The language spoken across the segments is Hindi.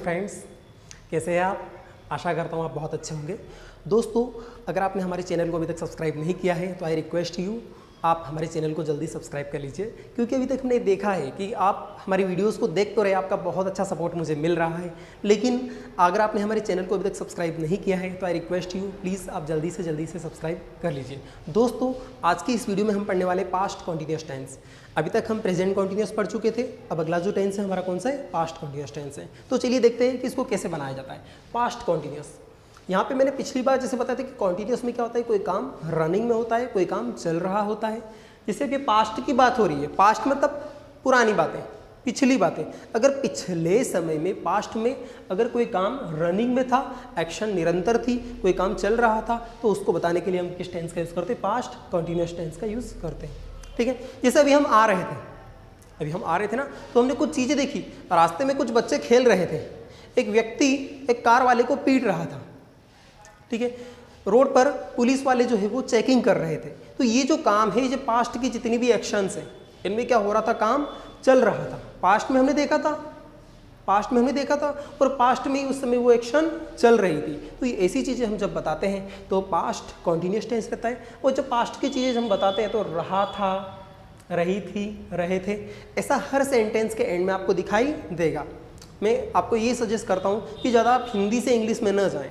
फ्रेंड्स, कैसे हैं आप? आशा करता हूँ आप बहुत अच्छे होंगे। दोस्तों, अगर आपने हमारे चैनल को अभी तक सब्सक्राइब नहीं किया है तो आई रिक्वेस्ट यू आप हमारे चैनल को जल्दी सब्सक्राइब कर लीजिए, क्योंकि अभी तक हमने देखा है कि आप हमारी वीडियोस को देख तो रहे, आपका बहुत अच्छा सपोर्ट मुझे मिल रहा है, लेकिन अगर आपने हमारे चैनल को अभी तक सब्सक्राइब नहीं किया है तो आई रिक्वेस्ट यू प्लीज़ आप जल्दी से सब्सक्राइब कर लीजिए। दोस्तों, आज की इस वीडियो में हम पढ़ने वाले पास्ट कॉन्टिन्यूअस टेंस। अभी तक हम प्रेजेंट कॉन्टिन्यूअस पढ़ चुके थे, अब अगला जो टेंस है हमारा कौन सा है? पास्ट कॉन्टिन्यूअस टेंस है। तो चलिए देखते हैं कि इसको कैसे बनाया जाता है। पास्ट कॉन्टिन्यूअस, यहाँ पे मैंने पिछली बार जैसे बताया था कि कॉन्टिन्यूअस में क्या होता है, कोई काम रनिंग में होता है, कोई काम चल रहा होता है। जैसे कि पास्ट की बात हो रही है, पास्ट मतलब पुरानी बातें, पिछली बातें। अगर पिछले समय में पास्ट में अगर कोई काम रनिंग में था, एक्शन निरंतर थी, कोई काम चल रहा था, तो उसको बताने के लिए हम किस टेंस का यूज़ करते हैं? पास्ट कॉन्टिन्यूअस टेंस का यूज़ करते हैं। ठीक है, जैसे अभी हम आ रहे थे ना, तो हमने कुछ चीज़ें देखी, रास्ते में कुछ बच्चे खेल रहे थे, एक व्यक्ति एक कार वाले को पीट रहा था। ठीक है, रोड पर पुलिस वाले जो है वो चेकिंग कर रहे थे। तो ये जो काम है, ये पास्ट की जितनी भी एक्शंस हैं, इनमें क्या हो रहा था? काम चल रहा था, पास्ट में हमने देखा था, और पास्ट में उस समय वो एक्शन चल रही थी। तो ये ऐसी चीज़ें हम जब बताते हैं तो पास्ट कॉन्टिन्यूअस टेंस रहता है। और जब पास्ट की चीज़ें हम बताते हैं तो रहा था, रही थी, रहे थे, ऐसा हर सेंटेंस के एंड में आपको दिखाई देगा। मैं आपको ये सजेस्ट करता हूँ कि ज़्यादा आप हिंदी से इंग्लिश में न जाएँ।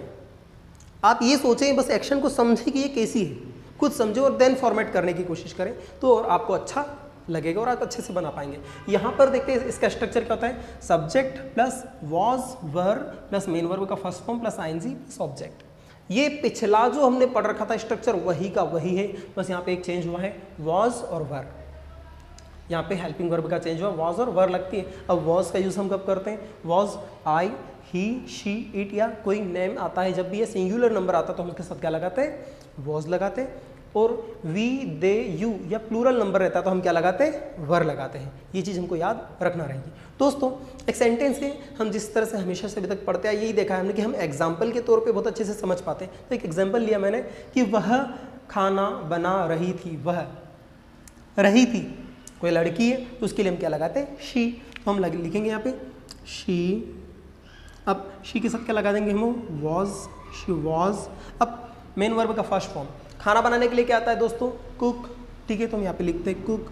आप ये सोचें, बस एक्शन को समझें कि ये कैसी है, खुद समझो और देन फॉर्मेट करने की कोशिश करें, तो और आपको अच्छा लगेगा और आप अच्छे से बना पाएंगे। यहाँ पर देखते हैं इसका स्ट्रक्चर क्या होता है। Subject plus was were plus main verb का first form plus ING plus object. ये पिछला जो हमने पढ़ रखा था स्ट्रक्चर वही का वही है, बस यहाँ पे एक चेंज हुआ है, वॉज और वर। यहाँ पे हेल्पिंग वर्ब का चेंज हुआ, वॉज और वर लगती है। अब वॉज का यूज़ हम कब करते हैं? Was, I, he, she, it, या कोई नेम आता है, जब भी ये सिंगुलर नंबर आता है तो हम उसके साथ क्या लगाते हैं? वॉज लगाते हैं। और वी, दे, यू या प्लूरल नंबर रहता है तो हम क्या लगाते हैं? वर लगाते हैं। ये चीज़ हमको याद रखना रहेगी। दोस्तों, एक सेंटेंस के हम जिस तरह से हमेशा से अभी तक पढ़ते हैं, यही देखा है हमने कि हम एग्जाम्पल के तौर पे बहुत अच्छे से समझ पाते हैं। तो एक एग्जाम्पल लिया मैंने कि वह खाना बना रही थी। वह रही थी, कोई लड़की है तो उसके लिए हम क्या लगाते हैं? शी। तो हम लिखेंगे यहाँ पे शी। अब शी के साथ क्या लगा देंगे हम? Was, she was. अब मेन वर्ब का फर्स्ट फॉर्म, खाना बनाने के लिए क्या आता है दोस्तों? कुक। ठीक है, तो हम यहाँ पे लिखते हैं कुक,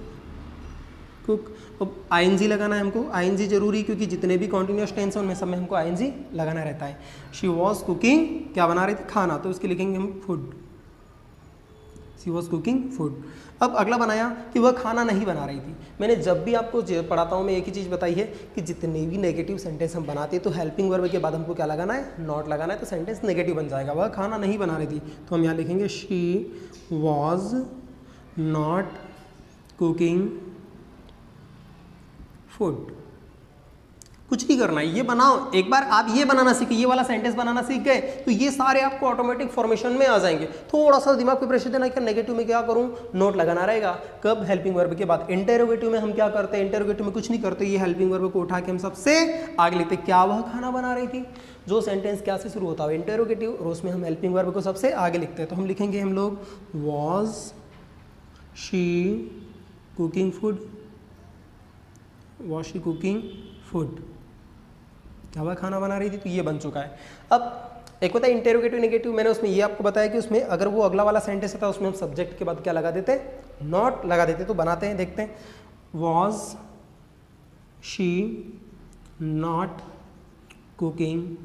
कुक। अब आईएनजी लगाना है हमको, आईएनजी जरूरी, क्योंकि जितने भी कॉन्टिन्यूअस टेंस हैं उनमें सब में हमको आईएनजी लगाना रहता है। शी वॉज कुकिंग, क्या बना रही थी? खाना, तो उसके लिखेंगे हम food. She was cooking food. अब अगला बनाया कि वह खाना नहीं बना रही थी। मैंने जब भी आपको पढ़ाता हूँ मैं एक ही चीज़ बताई है कि जितने भी नेगेटिव सेंटेंस हम बनाते हैं तो हेल्पिंग वर्ब के बाद हमको क्या लगाना है? नॉट लगाना है, तो सेंटेंस नेगेटिव बन जाएगा। वह खाना नहीं बना रही थी, तो हम यहाँ लिखेंगे she was not cooking food. कुछ नहीं करना है, ये बनाओ। एक बार आप ये बनाना सीखे, ये वाला सेंटेंस बनाना सीख गए तो ये सारे आपको ऑटोमेटिक फॉर्मेशन में आ जाएंगे। थोड़ा सा दिमाग पे प्रेशर देना कि नेगेटिव में क्या करूं? नोट लगाना रहेगा। कब? हेल्पिंग वर्ब के बाद। इंटेरोगेटिव में हम क्या करते हैं? इंटेरोगेटिव में कुछ नहीं करते, ये हेल्पिंग वर्ब को उठा के हम सबसे आगे लिखते। क्या वह खाना बना रही थी? जो सेंटेंस क्या से शुरू होता है? इंटेरोगेटिव, और उसमें हम हेल्पिंग वर्ब को सबसे आगे लिखते हैं। तो हम लिखेंगे हम लोग was she cooking food, was she cooking food. क्या वह खाना बना रही थी? तो ये बन चुका है। अब एक होता है इंटेरोगेटिव नेगेटिव, मैंने उसमें ये आपको बताया कि उसमें अगर वो अगला वाला सेंटेंस होता है उसमें हम सब्जेक्ट के बाद क्या लगा देते हैं? नॉट लगा देते। तो बनाते हैं, देखते हैं। Was she not cooking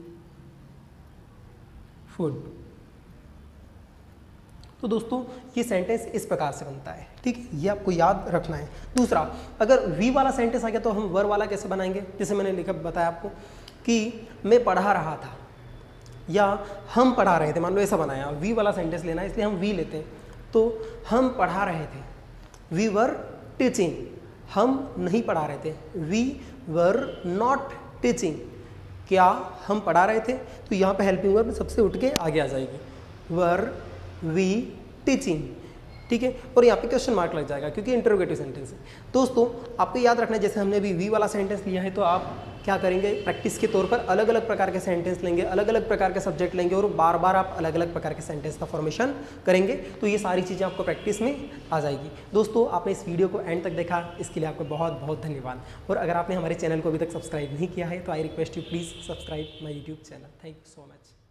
food. तो दोस्तों, ये सेंटेंस इस प्रकार से बनता है। ठीक है, ये आपको याद रखना है। दूसरा, अगर वी वाला सेंटेंस आ गया तो हम वर वाला कैसे बनाएंगे? जैसे मैंने लिखा बताया आपको कि मैं पढ़ा रहा था या हम पढ़ा रहे थे, मान लो ऐसा बनाया। वी वाला सेंटेंस लेना है इसलिए हम वी लेते हैं। तो हम पढ़ा रहे थे, वी वर टीचिंग। हम नहीं पढ़ा रहे थे, वी वर नॉट टीचिंग। क्या हम पढ़ा रहे थे? तो यहाँ पे हेल्पिंग वर्ब सबसे उठ के आगे आ जाएगी, वर वी टीचिंग। ठीक है, और यहाँ पे क्वेश्चन मार्क लग जाएगा क्योंकि इंटरोगेटिव सेंटेंस है। दोस्तों, आपको याद रखना है, जैसे हमने अभी वी वाला सेंटेंस लिया है तो आप क्या करेंगे, प्रैक्टिस के तौर पर अलग अलग प्रकार के सेंटेंस लेंगे, अलग अलग प्रकार के सब्जेक्ट लेंगे और बार बार आप अलग अलग प्रकार के सेंटेंस का फॉर्मेशन करेंगे, तो ये सारी चीज़ें आपको प्रैक्टिस में आ जाएगी। दोस्तों, आपने इस वीडियो को एंड तक देखा, इसके लिए आपको बहुत बहुत धन्यवाद। और अगर आपने हमारे चैनल को अभी तक सब्सक्राइब नहीं किया है तो I request you please subscribe my YouTube channel. Thank you so much.